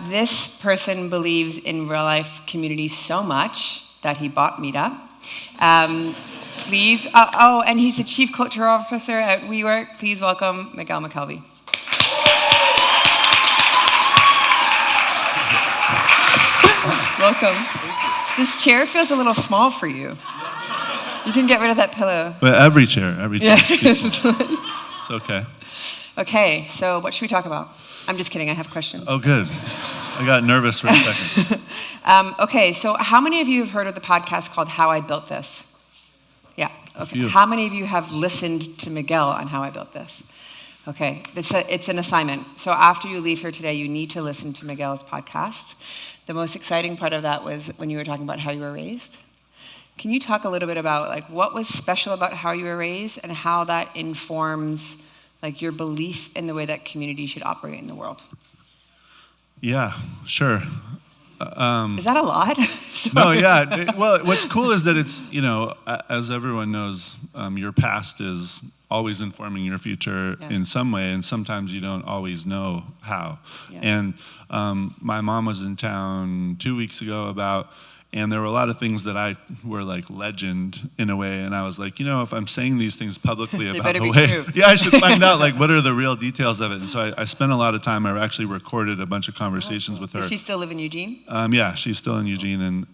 This person believes in real life community so much that he bought Meetup. Please, and he's the Chief Culture Officer at WeWork. Please welcome Miguel McKelvey. Welcome. This chair feels a little small for you. You can get rid of that pillow. But every chair. Yeah. It's okay. Okay, so what should we talk about? I'm just kidding, I have questions. Oh, good. I got nervous for a second. Okay, so how many of you have heard of the podcast called How I Built This? Yeah, okay. How many of you have listened to Miguel on How I Built This? Okay, it's an assignment. So after you leave here today, you need to listen to Miguel's podcast. The most exciting part of that was when you were talking about how you were raised. Can you talk a little bit about like what was special about how you were raised and how that informs like your belief in the way that community should operate in the world? Yeah, sure. Is that a lot? No, yeah. Well, what's cool is that it's, as everyone knows, your past is always informing your future in some way, and sometimes you don't always know how. Yeah. And my mom was in town 2 weeks ago and there were a lot of things that were like legend in a way, and I was like, if I'm saying these things publicly about the way, I should find out like what are the real details of it. And so I spent a lot of time. I actually recorded a bunch of conversations with her. Does she still live in Eugene? Yeah, she's still in Eugene,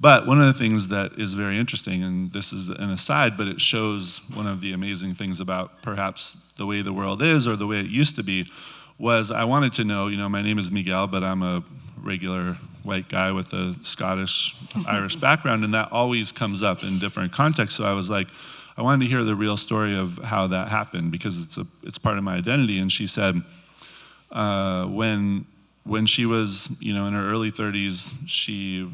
but one of the things that is very interesting, and this is an aside, but it shows one of the amazing things about perhaps the way the world is or the way it used to be, was I wanted to know, my name is Miguel, but I'm a regular white guy with a Scottish, Irish background, and that always comes up in different contexts. So I was like, I wanted to hear the real story of how that happened because it's part of my identity. And she said, when she was, in her early 30s, she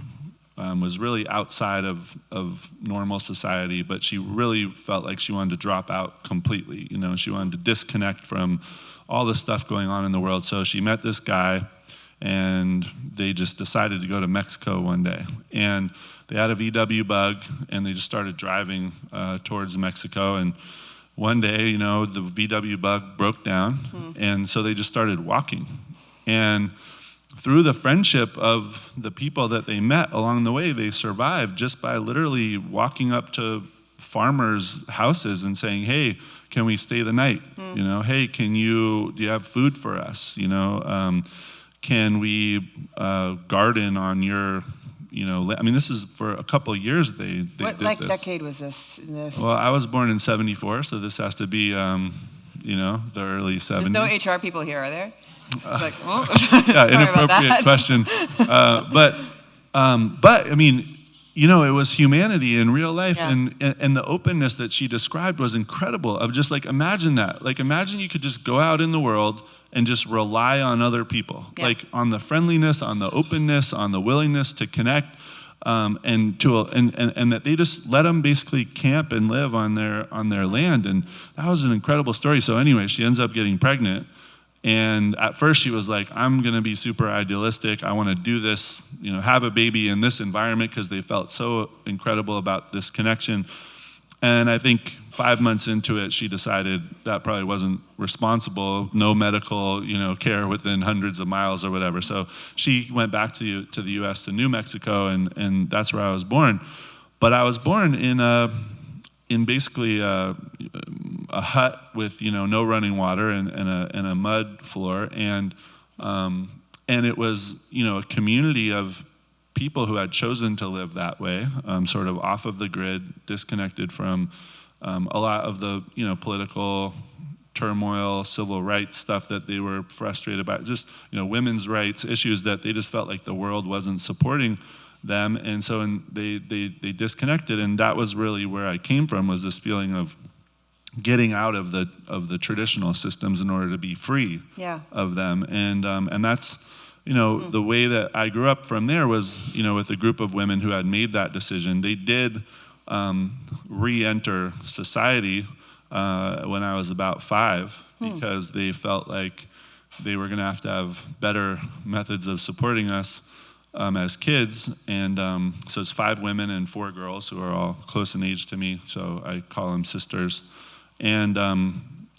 was really outside of normal society, but she really felt like she wanted to drop out completely. She wanted to disconnect from all the stuff going on in the world. So she met this guy, and they just decided to go to Mexico one day. And they had a VW Bug, and they just started driving towards Mexico. And one day, the VW Bug broke down, and so they just started walking. And through the friendship of the people that they met along the way, they survived just by literally walking up to farmers' houses and saying, "Hey, can we stay the night? Hey, do you have food for us? Can we garden on your, this is for a couple of years they what did this. Decade was this? Well, I was born in 74, so this has to be, the early 70s. There's no HR people here, are there? It's like, yeah, inappropriate question. But it was humanity in real life, and the openness that she described was incredible. Of just like, imagine that. Like, imagine you could just go out in the world and just rely on other people, like on the friendliness, on the openness, on the willingness to connect, and that they just let them basically camp and live on their land, and that was an incredible story. So anyway, she ends up getting pregnant. And at first she was like, I'm gonna be super idealistic. I wanna do this, have a baby in this environment because they felt so incredible about this connection. And I think 5 months into it, she decided that probably wasn't responsible, no medical, care within hundreds of miles or whatever. So she went back to the US, to New Mexico, and that's where I was born. But I was born in basically a hut with no running water and a mud floor, and it was a community of people who had chosen to live that way, sort of off of the grid, disconnected from a lot of the political turmoil, civil rights stuff that they were frustrated about, just women's rights issues that they just felt like the world wasn't supporting them, and so they disconnected, and that was really where I came from, was this feeling of getting out of the traditional systems in order to be free of them, and that's the way that I grew up from there was with a group of women who had made that decision. They did re-enter society when I was about 5 because they felt like they were going to have better methods of supporting us as kids, and so it's 5 women and 4 girls who are all close in age to me, so I call them sisters. And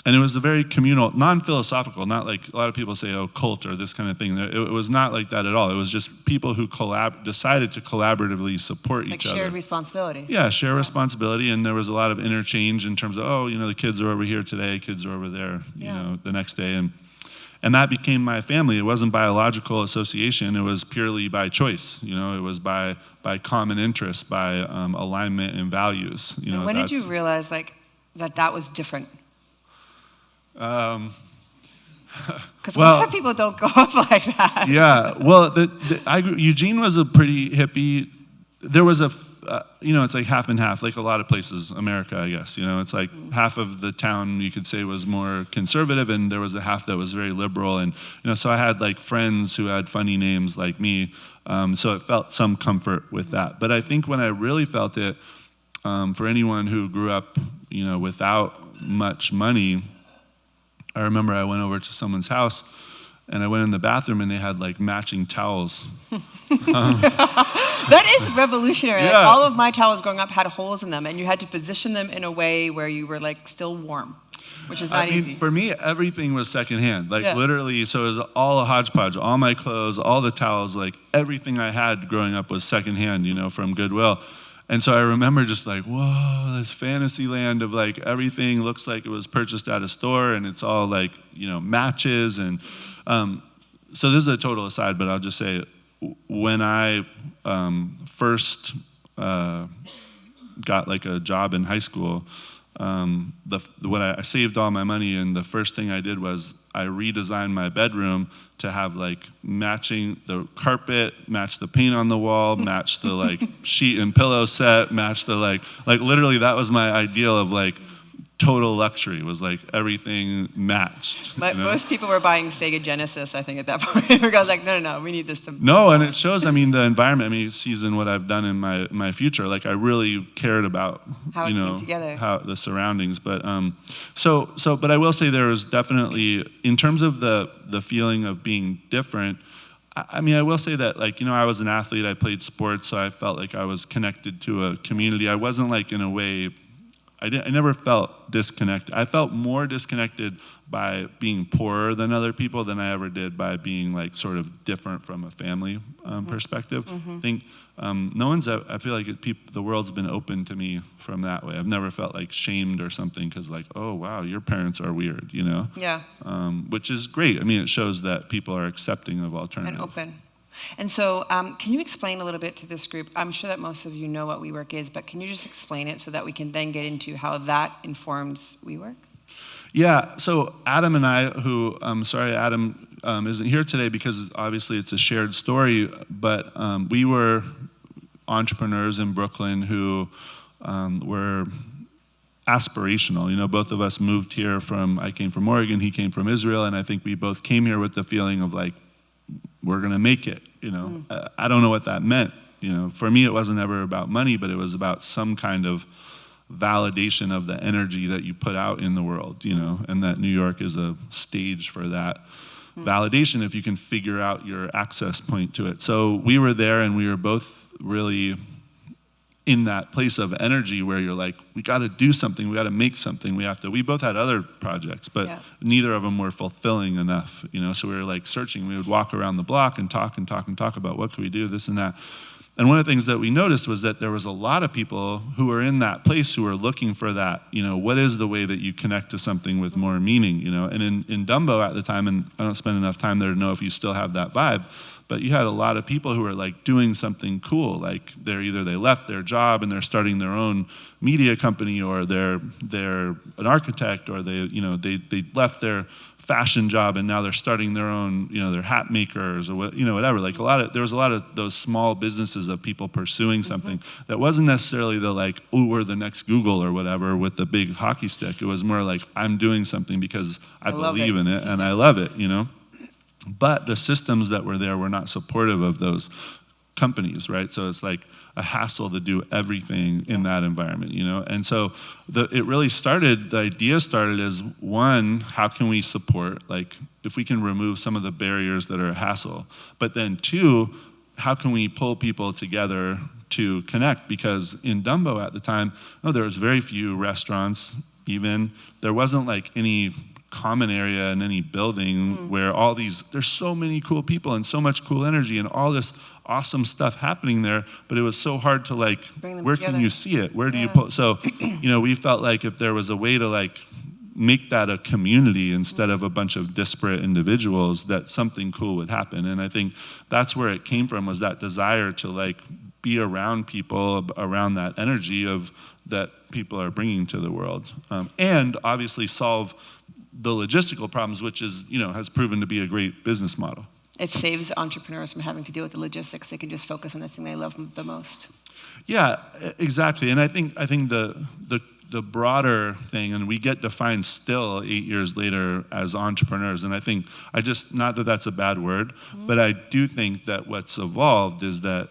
And it was a very communal, non-philosophical, not like a lot of people say, oh, cult or this kind of thing. It was not like that at all. It was just people who decided to collaboratively support each other. Like shared responsibility. Yeah, share responsibility, and there was a lot of interchange in terms of, oh, the kids are over here today, kids are over there, the next day. And that became my family. It wasn't biological association. It was purely by choice. It was by common interest, by alignment and values. And when did you realize that was different? Because a lot of people don't go up like that. Yeah, well, Eugene was a pretty hippie. There was it's like half and half, like a lot of places, America, I guess. It's like half of the town you could say was more conservative, and there was a half that was very liberal. And so I had like friends who had funny names like me, so it felt some comfort with that. But I think when I really felt it, for anyone who grew up, without much money. I remember I went over to someone's house and I went in the bathroom and they had like matching towels. That is revolutionary. Yeah. Like, all of my towels growing up had holes in them, and you had to position them in a way where you were like still warm, which is not easy. For me, everything was secondhand. Literally, so it was all a hodgepodge. All my clothes, all the towels, like everything I had growing up was secondhand, from Goodwill. And so I remember just like, whoa, this fantasy land of like everything looks like it was purchased at a store, and it's all like, matches. And so this is a total aside, but I'll just say, when I first got like a job in high school, I saved all my money, and the first thing I did was I redesigned my bedroom to have like matching the carpet, match the paint on the wall, match the like sheet and pillow set, match the like literally that was my ideal of like total luxury, was like everything matched. But most people were buying Sega Genesis, I think, at that point. I was like, no, we need this to... No, and it shows, the environment, it sees in what I've done in my future. Like, I really cared about, how it came together. how the surroundings. But, but I will say there was definitely, in terms of the feeling of being different, I will say that, like, I was an athlete, I played sports, so I felt like I was connected to a community. I wasn't, like, in a way... I never felt disconnected. I felt more disconnected by being poorer than other people than I ever did by being like sort of different from a family perspective. I think I feel like the world's been open to me from that way. I've never felt like shamed or something because like, oh wow, your parents are weird, Yeah. Which is great. It shows that people are accepting of alternatives. And open. And so can you explain a little bit to this group? I'm sure that most of you know what WeWork is, but can you just explain it so that we can then get into how that informs WeWork? Yeah, so Adam and I, who, sorry Adam isn't here today because obviously it's a shared story, but we were entrepreneurs in Brooklyn who were aspirational. Both of us moved here I came from Oregon, he came from Israel, and I think we both came here with the feeling of like, we're gonna make it, I don't know what that meant, For me, it wasn't ever about money, but it was about some kind of validation of the energy that you put out in the world, and that New York is a stage for that validation if you can figure out your access point to it. So we were there, and we were both really in that place of energy where you're like, we got to do something, we got to make something, we both had other projects, but neither of them were fulfilling enough, so we were like searching. We would walk around the block and talk about what could we do, this and that. And one of the things that we noticed was that there was a lot of people who were in that place who were looking for that, what is the way that you connect to something with more meaning, and in Dumbo at the time, and I don't spend enough time there to know if you still have that vibe, but you had a lot of people who were like doing something cool, like they left their job and they're starting their own media company, or they're an architect, or they left their fashion job and now they're starting their own, they're hat makers or whatever. Like there was a lot of those small businesses of people pursuing something that wasn't necessarily the like, oh, we're the next Google or whatever with the big hockey stick. It was more like, I'm doing something because I believe in it and I love it, But the systems that were there were not supportive of those companies, right? So it's like a hassle to do everything in that environment, And so the idea started as, one, how can we support, like if we can remove some of the barriers that are a hassle, but then two, how can we pull people together to connect? Because in Dumbo at the time, there was very few restaurants, even, there wasn't like any common area in any building where there's so many cool people and so much cool energy and all this awesome stuff happening there, but it was so hard to like, where can you see it? Where do you put? So, we felt like if there was a way to like make that a community instead of a bunch of disparate individuals, that something cool would happen. And I think that's where it came from, was that desire to like be around people, around that energy of that people are bringing to the world, and obviously solve the logistical problems, which is, has proven to be a great business model. It saves entrepreneurs from having to deal with the logistics. They can just focus on the thing they love the most. Yeah, exactly. And I think the broader thing, and we get defined still 8 years later as entrepreneurs, and I think not that that's a bad word, but I do think that what's evolved is that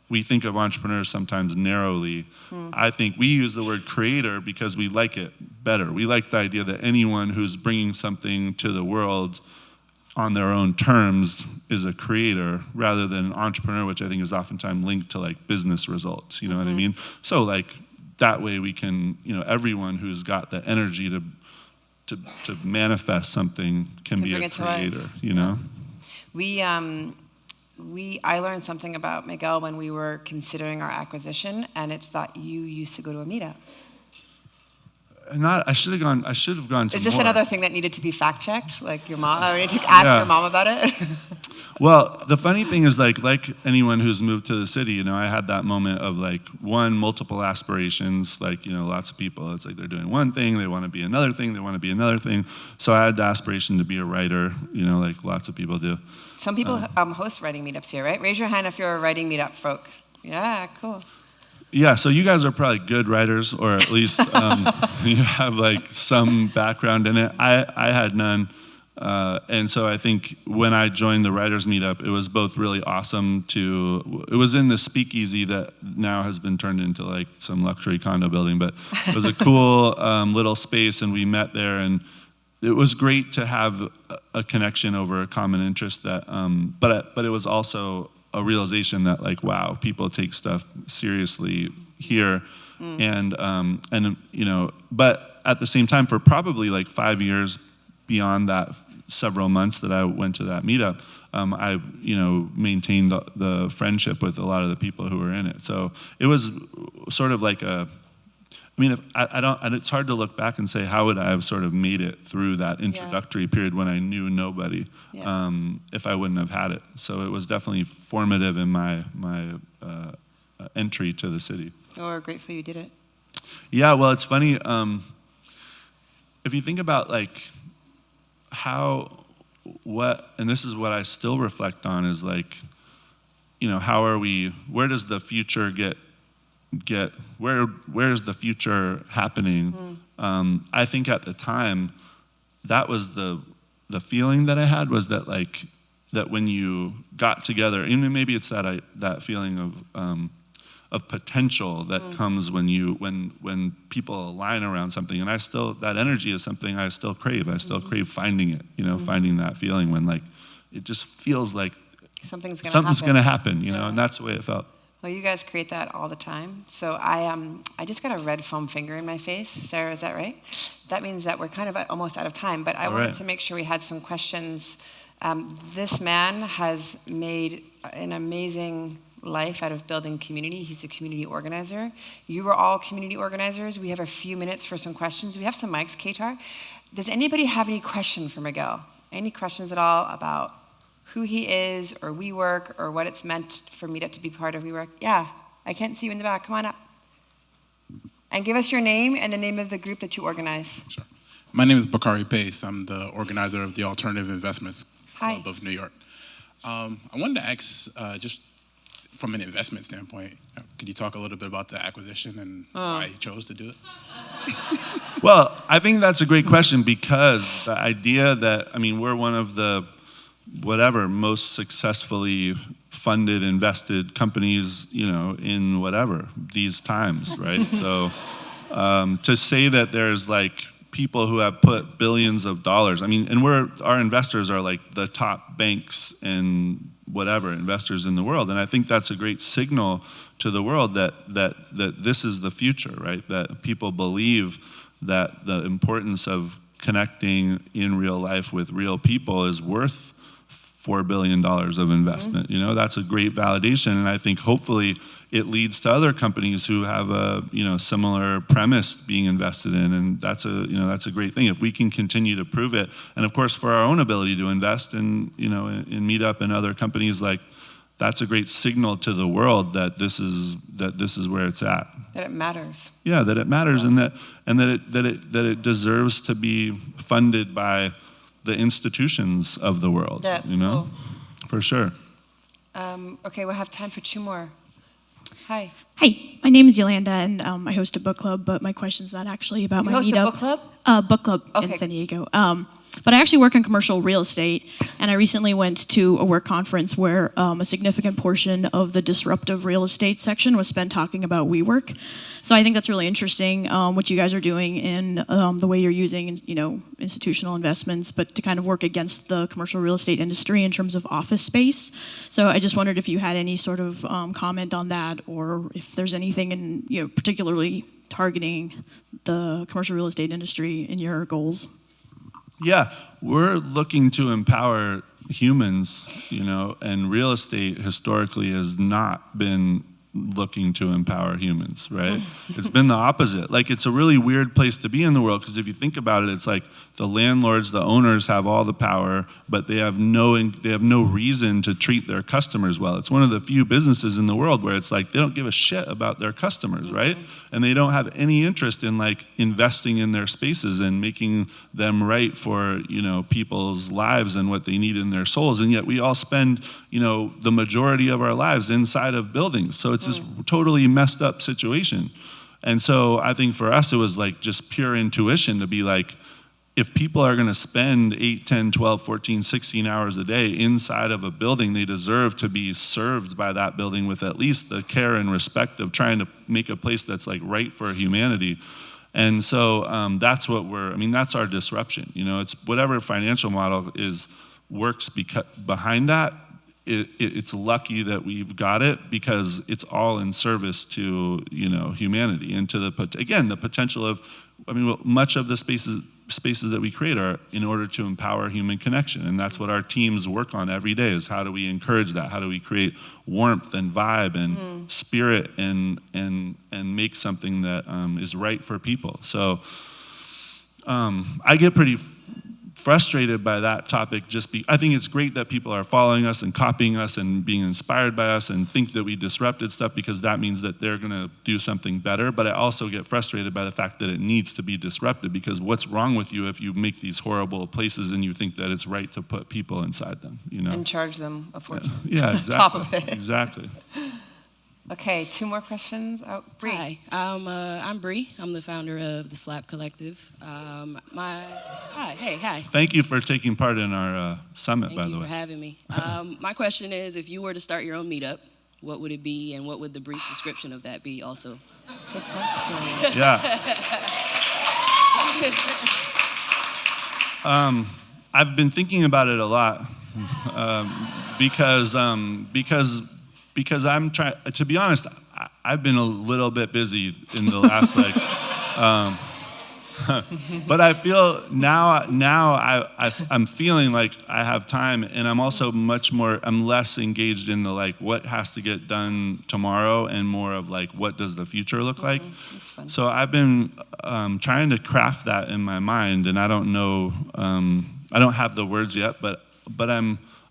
we think of entrepreneurs sometimes narrowly. I think we use the word creator because we like it better. We like the idea that anyone who's bringing something to the world on their own terms is a creator, rather than entrepreneur, which I think is oftentimes linked to like business results, you know what I mean? So like that way we can, everyone who's got the energy to manifest something can be a creator, I learned something about Miguel when we were considering our acquisition, and it's that you used to go to a meetup. I should have gone to Is this more. another thing that needed to be fact-checked? Like your mom, I need to ask your mom about it? Well, the funny thing is like anyone who's moved to the city, I had that moment of like multiple aspirations, like, lots of people, it's like they're doing one thing, they want to be another thing, they want to be another thing. So I had the aspiration to be a writer, like lots of people do. Some people host writing meetups here, right? Raise your hand if you're a writing meetup, folks. Yeah, cool. Yeah, so you guys are probably good writers, or at least you have like some background in it. I had none. And so I think when I joined the writers meetup, it was both really awesome it was in the speakeasy that now has been turned into like some luxury condo building, but it was a cool little space, and we met there, and it was great to have a connection over a common interest that, but it was also a realization that like, wow, people take stuff seriously here. And but at the same time, for probably like 5 years beyond that, several months that I went to that meetup, I maintained the friendship with a lot of the people who were in it. So it was sort of like it's hard to look back and say how would I have sort of made it through that introductory period when I knew nobody, if I wouldn't have had it. So it was definitely formative in my entry to the city. We're grateful you did it. Yeah, well, it's funny. If you think about like and this is what I still reflect on, is like, where does the future where's the future happening? I think at the time, that was the feeling that I had, was that like, that when you got together, and maybe it's that feeling of potential that comes when people align around something, and that energy is something I still crave. I still crave finding it, finding that feeling when like, it just feels like something's gonna happen, and that's the way it felt. Well, you guys create that all the time. So I just got a red foam finger in my face. Sarah, is that right? That means that we're kind of almost out of time, but I wanted to make sure we had some questions. This man has made an amazing life out of building community. He's a community organizer. You are all community organizers. We have a few minutes for some questions. We have some mics, Katar. Does anybody have any question for Miguel? Any questions at all about who he is, or WeWork, or what it's meant for Meetup to be part of WeWork? Yeah, I can't see you in the back. Come on up. And give us your name and the name of the group that you organize. Sure. My name is Bakari Pace. I'm the organizer of the Alternative Investments Club of New York. I wanted to ask, just from an investment standpoint, could you talk a little bit about the acquisition and why you chose to do it? Well, I think that's a great question, because the idea that, we're one of the most successfully funded, invested companies, in these times, right? So to say that there's like people who have put billions of dollars, and our investors are like the top banks and investors in the world. And I think that's a great signal to the world that this is the future, right? That people believe that the importance of connecting in real life with real people is worth $4 billion of investment. That's a great validation, and I think hopefully it leads to other companies who have a similar premise being invested in, and that's a great thing if we can continue to prove it. And of course, for our own ability to invest in Meetup and other companies, like that's a great signal to the world that this is where it's at. That it matters. Yeah, that it matters, and that it deserves to be funded by the institutions of the world. That's cool. For sure. Okay, we'll have time for 2 more. Hi. Hi, my name is Yolanda, and I host a book club, but my question's not actually about my host Meetup. a book club? Book club in San Diego. But I actually work in commercial real estate, and I recently went to a work conference where a significant portion of the disruptive real estate section was spent talking about WeWork. So I think that's really interesting, what you guys are doing in the way you're using, institutional investments, but to kind of work against the commercial real estate industry in terms of office space. So I just wondered if you had any sort of comment on that, or if there's anything in, particularly targeting the commercial real estate industry in your goals. Yeah, we're looking to empower humans, and real estate historically has not been looking to empower humans, right? It's been the opposite. Like, it's a really weird place to be in the world, because if you think about it, it's like the landlords, the owners have all the power, but they have no reason to treat their customers well. It's one of the few businesses in the world where it's like they don't give a shit about their customers, right? And they don't have any interest in like investing in their spaces and making them right for, people's lives and what they need in their souls. And yet we all spend, the majority of our lives inside of buildings. So it's this totally messed up situation. And so I think for us, it was like just pure intuition to be like, if people are going to spend 8, 10, 12, 14, 16 hours a day inside of a building, they deserve to be served by that building with at least the care and respect of trying to make a place that's like right for humanity. And so that's that's our disruption. It's whatever financial model works behind that. It's lucky that we've got it, because it's all in service to humanity and to the potential of, much of the spaces that we create are in order to empower human connection, and that's what our teams work on every day. Is how do we encourage that? How do we create warmth and vibe and spirit and make something that is right for people? So I get pretty frustrated by that topic. I think it's great that people are following us and copying us and being inspired by us and think that we disrupted stuff, because that means that they're going to do something better. But I also get frustrated by the fact that it needs to be disrupted, because what's wrong with you if you make these horrible places and you think that it's right to put people inside them, And charge them a fortune. Yeah, exactly. Top of it. Exactly. Okay, 2 more questions. Bree. Hi, I'm Bree. I'm the founder of the Slap Collective. Hi. Thank you for taking part in our summit, by the way. Thank you for having me. My question is, if you were to start your own meetup, what would it be, and what would the brief description of that be also? Good question. Yeah. I've been thinking about it a lot, because I'm trying, to be honest, I've been a little bit busy in the last but I feel now I'm feeling like I have time, and I'm also I'm less engaged in the like what has to get done tomorrow, and more of like what does the future look like. That's fun. So I've been trying to craft that in my mind, and I don't know, I don't have the words yet, but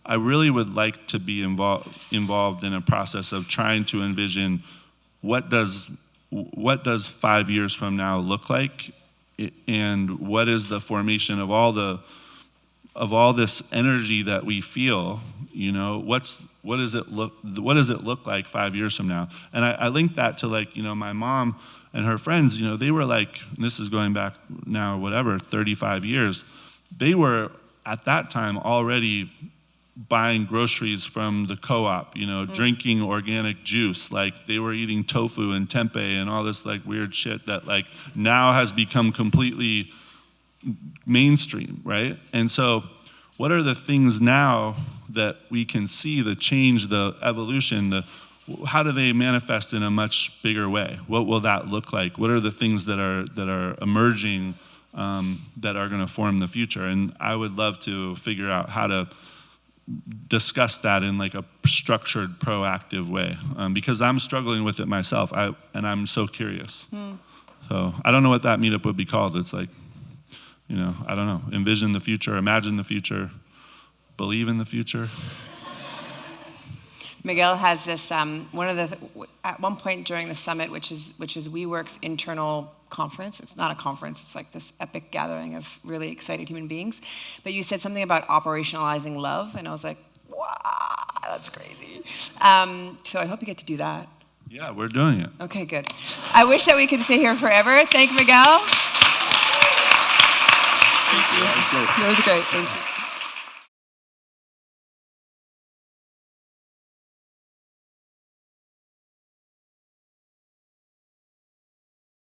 I really would like to be involved in a process of trying to envision what does 5 years from now look like, and what is the formation of all this energy that we feel. What does it look like 5 years from now? And I link that to like my mom and her friends. They were like, and this is going back now 35 years. They were at that time already buying groceries from the co-op, drinking organic juice. Like, they were eating tofu and tempeh and all this like weird shit that like now has become completely mainstream, right? And so what are the things now that we can see, the change, the evolution, how do they manifest in a much bigger way? What will that look like? What are the things that are emerging that are going to form the future? And I would love to figure out how to discuss that in like a structured, proactive way, because I'm struggling with it myself, and I'm so curious. So I don't know what that meetup would be called. It's like, I don't know, envision the future, imagine the future, believe in the future. Miguel has this, at one point during the summit, which is WeWork's internal conference. It's not a conference, it's like this epic gathering of really excited human beings. But you said something about operationalizing love, and I was like, wow, that's crazy. So I hope you get to do that. Yeah, we're doing it. Okay, good. I wish that we could stay here forever. Thank you, Miguel. Thank you. It was great. Thank you.